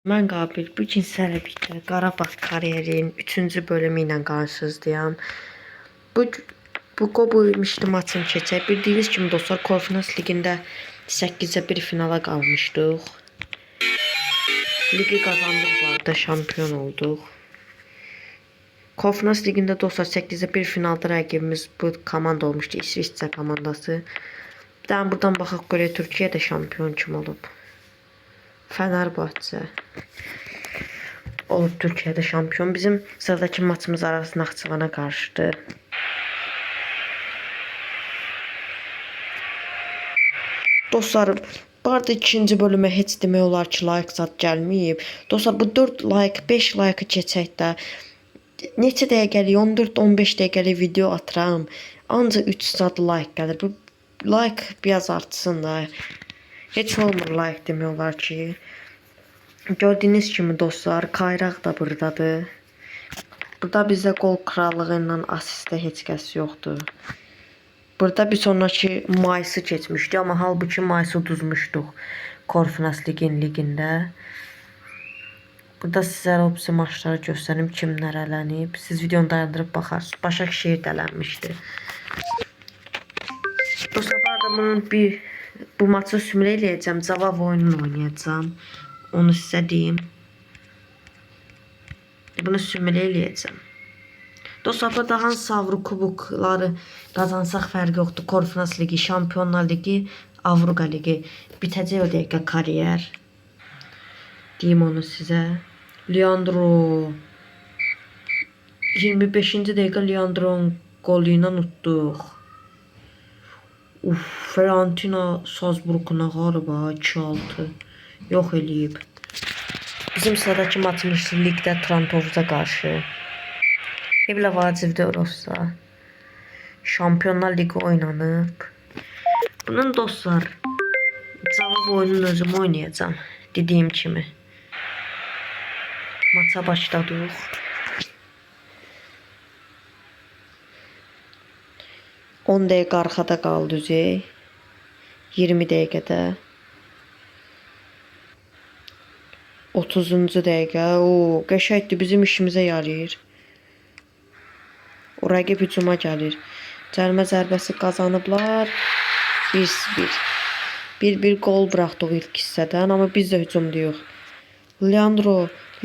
Mən Qabil, bu gün sizlərlə birlikdə Qarabağ karyerin 3-cü bölümü ilə qarşınızdayım. Bu Qobo ilmişli maçını keçək. Bildiyiniz kimi dostlar, Konferans Ligində 8-ə 1 finala qalmışdıq. Ligi qazandıq, bu arada şampiyon olduq. Konferans Ligində dostlar 8-ə 1 finalda rəqibimiz bu komanda olmuşdu, İsveçrə komandası. Bir də buradan baxaq görək Türkiyədə şampiyon kim olub. Fenerbahçe olub Türkiyədə şampiyon. Bizim sıradakı maçımız Aras Naxçıvana qarşıdır. Dostlar, bu arada ikinci bölümə heç demək olar ki, like zat gəlməyib. Dostlar, bu 4 like, 5 like keçək də neçə dəqiqəlik, 14-15 dəqiqəlik video atıram. Ancaq 3 zat like gəlir. Bu like biraz artsın da. Heç olmur like demək olar ki. Gördüyünüz kimi dostlar, Kayraq da buradadır. Burada bizdə qol krallığı ilə asistdə heç kəs yoxdur. Burada bir sonraki Maysı keçmişdi, amma halbuki Maysı uduzmuşduq Konferans ligində. Burada sizlərə opsi maçları göstərim, kimlər ələnib. Siz videonu dayandırıb baxarsınız. Başakşehir dələnmişdi. Dostlar, bu arada bu maçı sümrə eləyəcəm, cavab oyununu oynayacağım. Onu sizə deyim. Bunu sümrə eləyəcəm. Dostlar, burada hansı Avrokubokları qazansaq fərqi yoxdur. Konferans ligi, Şampiyonlar ligi, Avropa ligi. Bitəcək o dəqiqə kariyer. Deyim onu sizə. Leandro 25-ci dəqiqə Leandro'nun qolu ilə utduq. Fiorentina Salzburg'una galiba 2-6 yox eləyib. Bizim sıradakı maçımız ligdə Trantovuz'a qarşı. Evlə vacibdir olsa. Şampiyonlar Ligi oynanıb. Bunun dostlar, cavab oyununu özüm oynayacağım. Dediyim kimi. Maça başladıq. On dəqiqə arxada qaldı üzey. 20 dəqiqədə. 30-cu dəqiqə. Qəşəngdir, bizim işimizə yarayır. O rəqib hücuma gəlir. Cərimə zərbəsi qazanıblar. 1-1. 1-1 qol buraxdıq ilk hissədən, amma biz də hücumdayıq.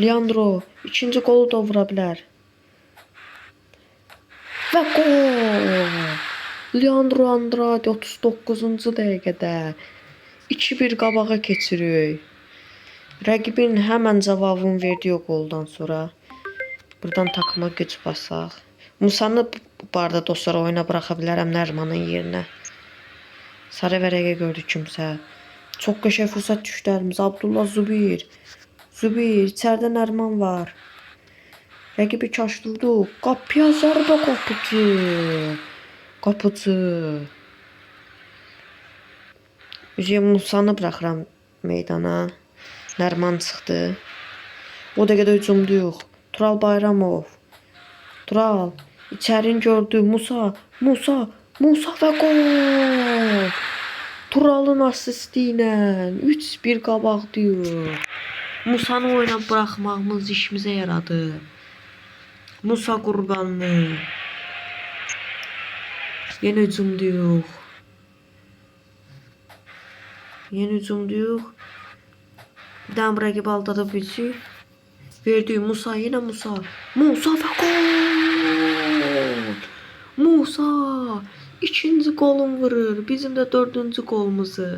Leandro ikinci qolu da vura bilər. Və qol! Leandro Andrade 39-cu dəqiqədə 2-1 qabağa keçirik. Rəqibin həmən cavabını verdiyi qoldan sonra buradan takıma güc basaq. Musanı bu arada dostlar oyuna buraxa bilərəm Nərmanın yerinə. Sarı vərəqə gördük kimsə. Çox qəşəng fürsət düşdü əlimizə. Abdullah Zubir, içəridə Nərman var. Rəqibi kaşdurduq. Qapıya zərbə qapıcı. Musanı buraxıram meydana. Nərman çıxdı. O dəqiqədə hücumduyuq. Tural Bayramov. Tural içərini gördü. Musa və qol. Turalın asisti ilə 3-1 qabaqdayıq. Musanı oyuna buraxmağımız işimizə yaradı. Musa qurbanlı. Yenə hücumduyuq. Bir daha rəqib aldada bizi. Verdi Musa, yenə Musa və qol. Musa ikinci qolun vurur. Bizim də 4-cü qolumuzu.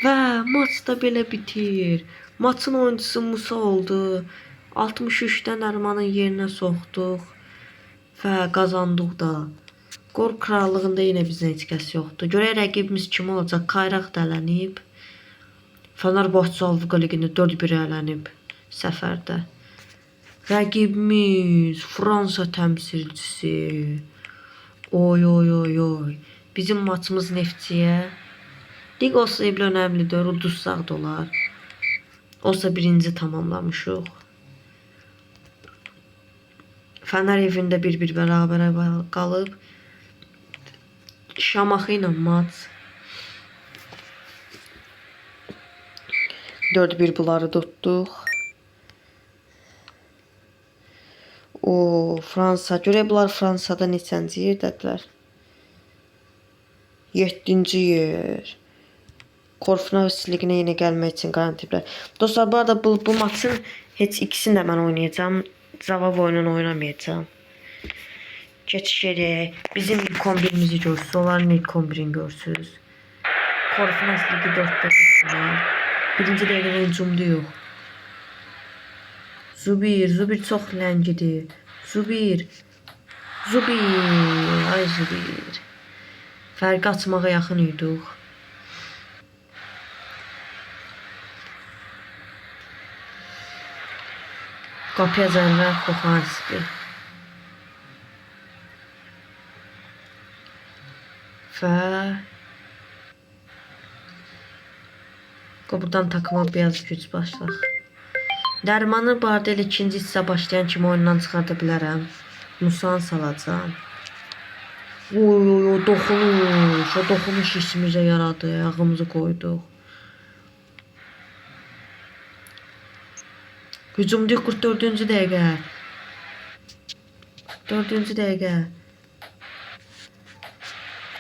Və maç da belə bitir. Maçın oyuncusu Musa oldu. 63-də Nərmanın yerinə soxduq. Və qazandıq da. Qol krallığında yenə bizdən heç kəs yoxdur. Görək rəqibimiz kim olacaq? Kayraq dələnib. Fenerbahçe Avropa Ligi'ndə 4-1 ələnib səfərdə. Rəqibimiz Fransa təmsilçisi. Oy. Bizim maçımız Neftçiyə. Lig olsa evlə önəmlidir, uduzsaq da olar. Olsa birinci tamamlamışıq. Fener evində 1-1 bərabərə qalıb. Şamaxı ilə maç. 4-1 bunları tutduq. O Fransa. Görək bunlar Fransada neçənci yerdədirlər? 7-ci yer. Korfnavs liginə yenə gəlmək üçün qarantiblər. Dostlar, bu arada bu maçın heç ikisini də mən oynayacağım. Cavab oyununu oynamayacağım. Geçiş edək. Bizim ilk 11'imizi görsünüz. Onların ilk 11'ini görsünüz. Korfnavs ligi 4'də tutdular. Birinci dəqiqədə hücumda yox. Zubir çox ləngidir. Zubir. Ay Zubir. Fərqi açmağa yaxın idik. Qapıya zərrə Kohanski. Və buradan takıma beyaz güc başlaq. Dərmanı bu arada elə ikinci hissə başlayan kimi oyundan çıxarda bilərəm. Musanı salacağım. Oy, dokunuş. O dokunuş işimizə yaradı. Ayağımızı qoyduq. Hücumda 44-cü dəqiqə. 44-cü dəqiqə.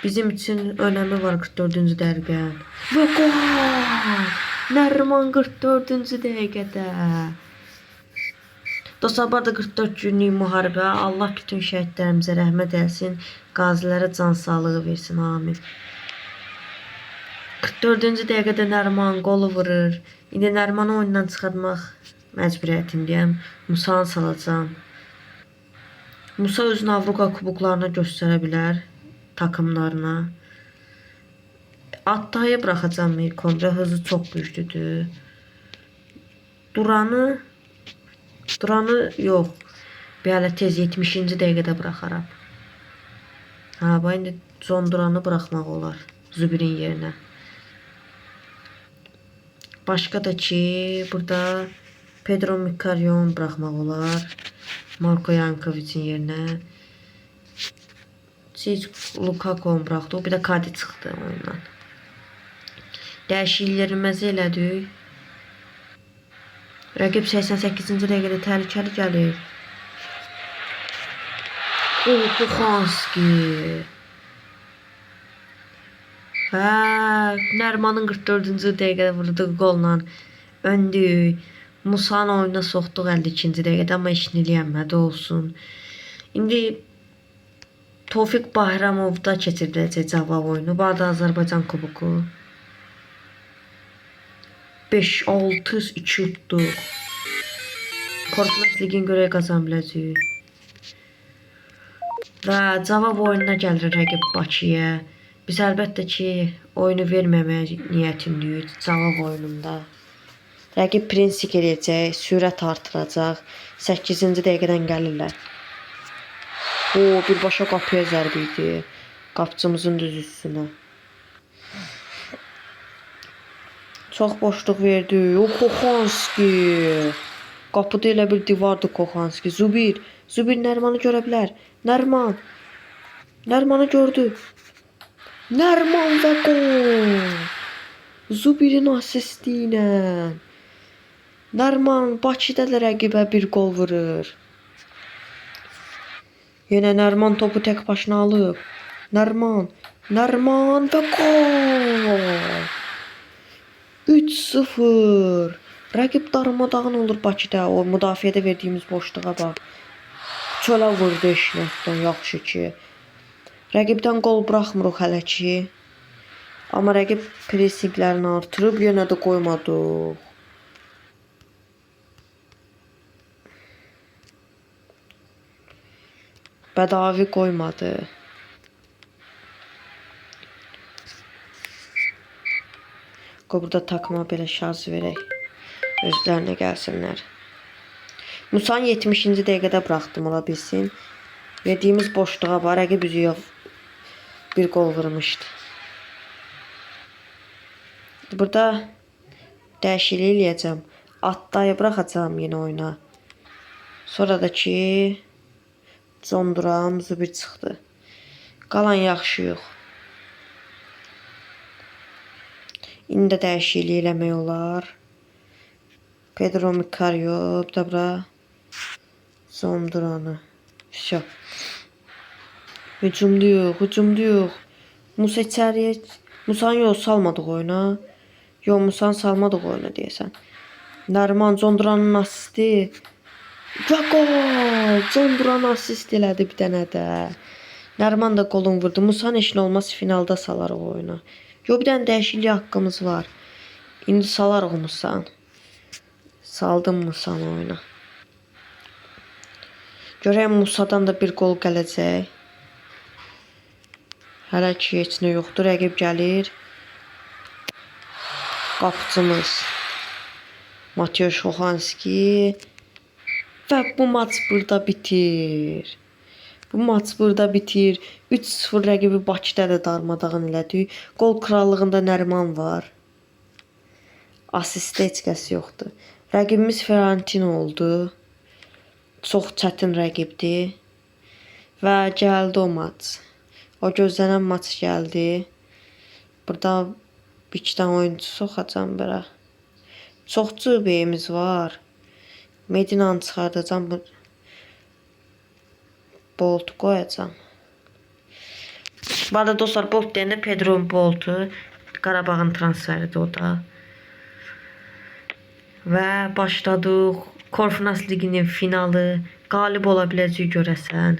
Bizim için önəmi var 44-cü dəqiqə. Və gol! Nəriman 44-cü dəqiqədə. Dostlar, bu arada 44 günlük müharibə. Allah bütün şəhidlərimizə rəhmət eləsin. Qazilərə can sağlığı versin. Amin. 44-cü dəqiqədə Nəriman qolu vurur. İndi Nərimanı oyundan çıxartmaq məcburiyyətindəyəm. Musanı salacağım. Musa özünü Avropa kuboklarına göstərə bilər. Takımlarına. Attayı bırakacağım ilk 11'e. Hızı çok güçlüdür. Duranı yok. Belə tez 70-ci dəqiqədə bıraxaram. Bu indi son Duranı bırakmaq olar Zubirin yerinə. Başqa da ki, burada Pedro Mkhitaryan bırakmaq olar Marko Yankovic'in yerinə. Lukaku'nu bıraxdıq. Bir də Kadi çıxdı oyundan. Dəyişikliklərimizi elədik. Rəqib 88-ci dəqiqədə təhlükəli gəlir. Kohanski. Nərimanın 44-cü dəqiqədə vurduğu qolla öndük. Musanı oyuna soxduq 52-ci dəqiqədə, amma işini eləyənmədi, olsun. İndi Tofiq Bayramovda keçiriləcək cavab oyunu. Bu arada Azərbaycan kuboku. 5-6-2 tutduq. Korfnavs ligin görək qazan biləcəyik. Və cavab oyununa gəlir rəqib Bakıya. Biz əlbəttə ki, oyunu verməməyə niyyətindəyik cavab oyununda. Rəqib prinsip eləyəcək, sürət artıracaq. 8-ci dəqiqədən gəlirlər. Birbaşa qapıya zərbə idi. Qapıcımızın düz üstünə. Çox boşluq verdi. Kohanski. Qapıda elə bir divardı Kohanski. Zubir Nərimanı görə bilər. Nərimanı gördü. Nəriman və gol. Zubirin asisti ilə. Nəriman Bakıda da rəqibə bir gol vurur. Yenə Nəriman topu tək başına alıb. Nəriman və gol. 3-0. Rəqib darmadağın olur Bakıda. O müdafiədə verdiyimiz boşluğa bax. Çölə vurdu eşməkdən, yaxşı ki. Rəqibdən qol buraxmırıq hələ ki. Amma rəqib pressinglərini artırıb yenə də qoymadıq. Bədavi qoymadı. Burada takıma belə şans verək. Özlərinə gəlsinlər. Musanı 70-ci dəqiqədə bıraxdım, ola bilsin. Verdiyimiz boşluğa var. Rəqib üzüyə bir gol vurmuşdu. Burada dəyişiklik eləyəcəm. Attayı bıraxacağım yenə oyuna. Sonra da ki Zonduram Zubir çıxdı. Qalan yaxşı yox. İndi də dəyişiklik eləmək olar. Pedro Mikario, bir de bura son duranı. Şo. Hücumda yox, hücumda yox. Musa içəriyə... Musanı yox, salmadıq oyuna. Yox, Musanı salmadıq oyuna deyəsən. Nəriman Conduranın asisti. Və gol! Conduran asist elədi bir dənə də. Nəriman da qolun vurdu. Musanın heç nə olmaz, finalda salarıq oyuna. Yox, bir dənə dəyişiklik haqqımız var. İndi salarıq Musanı. Saldım Musanı oyuna. Görəyəm Musadan da bir qol gələcək. Hələ ki heç nə yoxdur. Rəqib gəlir. Qapıcımız Mateo Şoxanski. Və bu maç burada bitir. Bu maç burada bitir. 3-0 rəqibi Bakıda da darmadağın elədik. Qol krallığında Nəriman var. Asistdə heç kəs yoxdur. Rəqibimiz Ferrantino oldu. Çox çətin rəqibdir. Və gəldi o maç. O gözlənən maç gəldi. Burada bir iki dənə oyuncu soxacam bura. Çox cübeyimiz var. Medinanı çıxardacam. Bolt qoyacam. Bu arada dostlar, Bolt deyəndə Pedro Boltu. Qarabağın transferidir o da. Və başladıq. Konferans Liginin finalı. Qalib ola biləcək görəsən.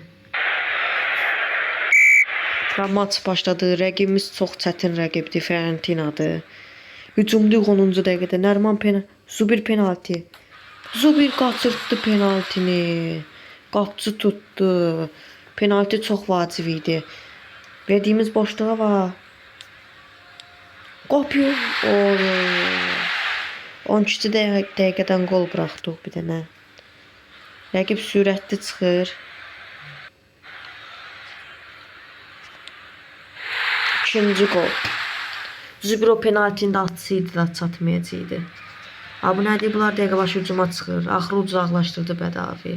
Və maç başladı. Rəqibimiz çox çətin rəqibdir. Ferrantinadır. Hücumda 10-cu dəqiqədə Nəriman Zubir penalti. Zubir qaçırtdı penaltini. Qapçı tutdu. Penalti çox vacib idi. Verdiyimiz boşluğa var. Qapı. 12 dəqiqədən qol buraxdıq bir dənə. Rəqib sürətli çıxır. İkinci qol. Zubir o penaltini də atsaydı da çatmayacaqdı. Bu nədir? Bunlar dəqiqə başı hücuma çıxır. Axırı uzaqlaşdırdı Bədavi.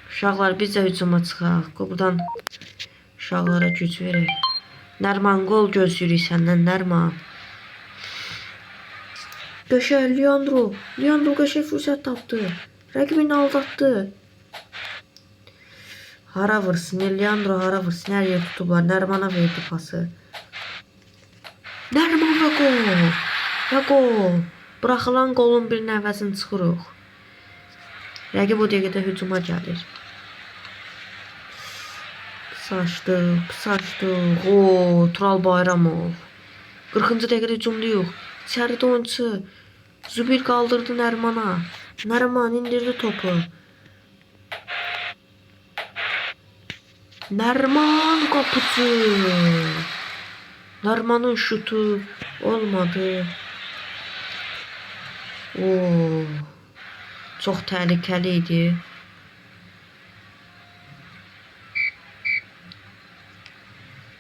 Uşaqlar biz də hücuma çıxaq. Buradan uşaqlara güc verək. Nəriman qol gözləyirik səndən Nəriman. Qəşəng Leandro. Leandro qəşəng fürsət tapdı. Rəqibini aldatdı. Hara vursun? Leandro hara vursun? Hər yer tutublar. Nərimana verdi pası. Nəriman və qol. Və qol. Buraxılan qolun birinin əvəzini çıxırıq. Rəqib o dəqiqədə hücuma gəlir. Saçdıq. Tural Bayramov. 40-cı dəqiqədə hücumda yox. İçəridə oyuncu. Zubir qaldırdı Nərimana. Nəriman indirdi topu. Nəriman qapıcı. Nərimanın şutu olmadı. Çox təhlükəli idi.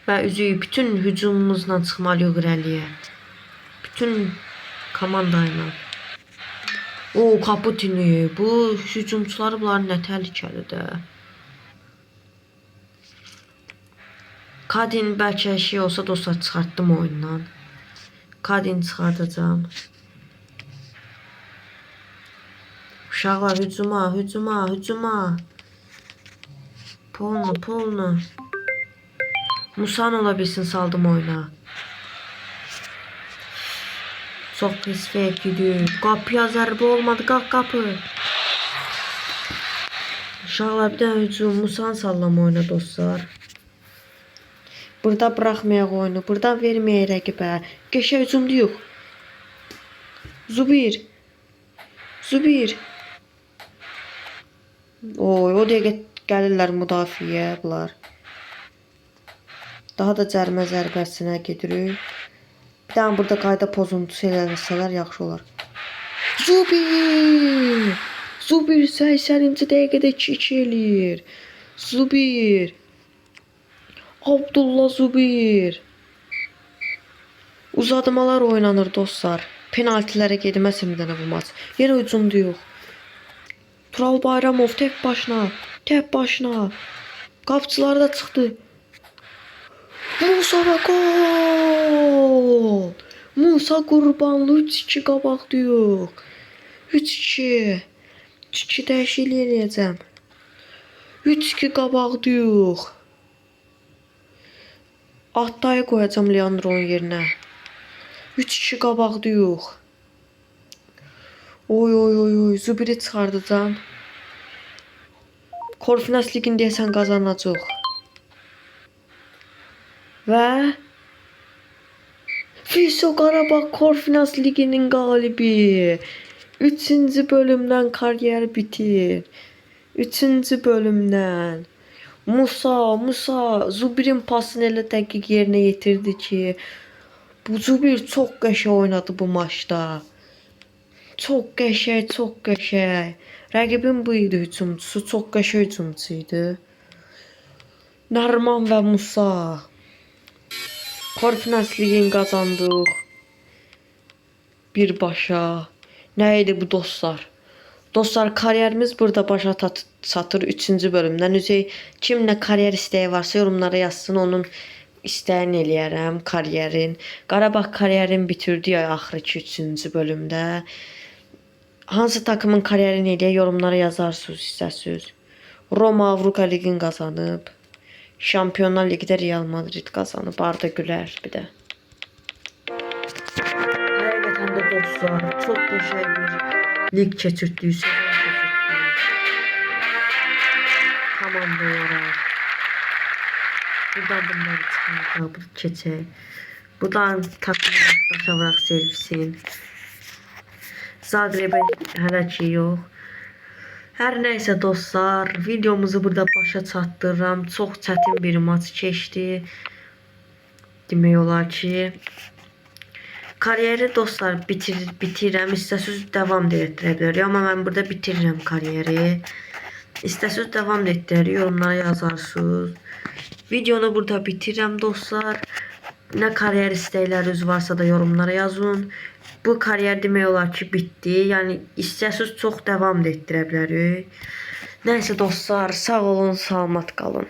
Və üzüyü bütün hücumumuzla çıxmalıyıq irəliyə. Bütün komanda ilə. Kaputini. Bu hücumçuları bunların nə təhlükəlidir. Kadin bəlkə şey olsa dostlar çıxartdım oyundan. Kadin çıxardacağım. Uşaqlar hücuma. Polnu. Musan ola bilsin saldım oyuna. Çox pis fake gidiyor. Qapıya zərbə olmadı. Qapı. Uşaqlar bir dənə hücum. Musan sallama oyuna dostlar. Burada bırakmayaq oyunu. Buradan verməyək rəqibə. Qəşəng hücumda yox. Zubir. O dəqiqə gəlirlər müdafiəyə bunlar. Daha da cərmə zərbəsinə gedirik. Bir dənə burada qayda pozuntusu eləsələr yaxşı olar. Zubir 80-ci dəqiqədə 2-2 eləyir. Zubir. Abdullah Zubir. Uzatmalar oynanır dostlar. Penaltilərə gedməsin bir dənə bu maç. Yenə hücumda yox. Tural Bayramov tək başına. Qapçılar da çıxdı. Musa və gol. Musa Qurbanlı 3-2 qabaqdayıq. 3-2. 3-2 dəyişiklik eləyəcəm. 3-2 qabaqdayıq. Attayı qoyacam Leandro'nun yerinə. 3-2 qabaqdayıq. Oy oy oy oy. Zubiri çıxardacam. Konferans ligini deyəsən qazanacaq. Və FISO Qarabağ Konferans liginin qalibi. 3-cü bölümdən kariyer bitir. 3-cü bölümdən. Musa Zubir'in pasını elə dəqiq yerinə yetirdi ki, bu Zubir çox qəşəng oynadı bu maçda. Çox qəşəng. Rəqibin bu idi hücumçusu, çox qəşəng hücumçu idi. Nərman və Musa. Konferans ligini qazandıq. Birbaşa. Nə idi bu dostlar? Dostlar, kariyerimiz burada başa çatır 3-cü bölümdən. Kim nə kariyer istəyi varsa yorumlara yazsın, onun istəyini eləyərəm kariyerin. Qarabağ kariyerini bitirdi ya axırıki 3-cü bölümdə. Hansı takımın kariyerini eləyə yorumlara yazarsınız istəsiniz. Roma Avropa ligini qazanıb. Şampiyonlar Ligidə Real Madrid qazanıb. Arda Güler bir də. Həqiqətən də dostlar, çox qəşəng bir lig keçirtdik, sezon keçirtdik. Komanda olaraq. Buradan bunları çıxartaq, keçək. Buradan takımı başa servisin. Zagreb'e hələ ki yox. Hər nəysə dostlar, videomuzu burada başa çatdırıram. Çox çətin bir maç keçdi. Demək olar ki, kariyeri dostlar bitirəm. İstəsiniz davam da etdirə bilərik. Amma mən burada bitirirəm kariyeri. İstəsiniz davam da etdirək, yorumlara yazarsınız. Videonu burada bitirirəm dostlar. Nə kariyer istəkləriniz varsa da yorumlara yazın. Bu kariyer demək olar ki bitdi. Yəni istəsiniz çox davam da etdirə bilərik. Nəysə dostlar, sağ olun, salamat qalın.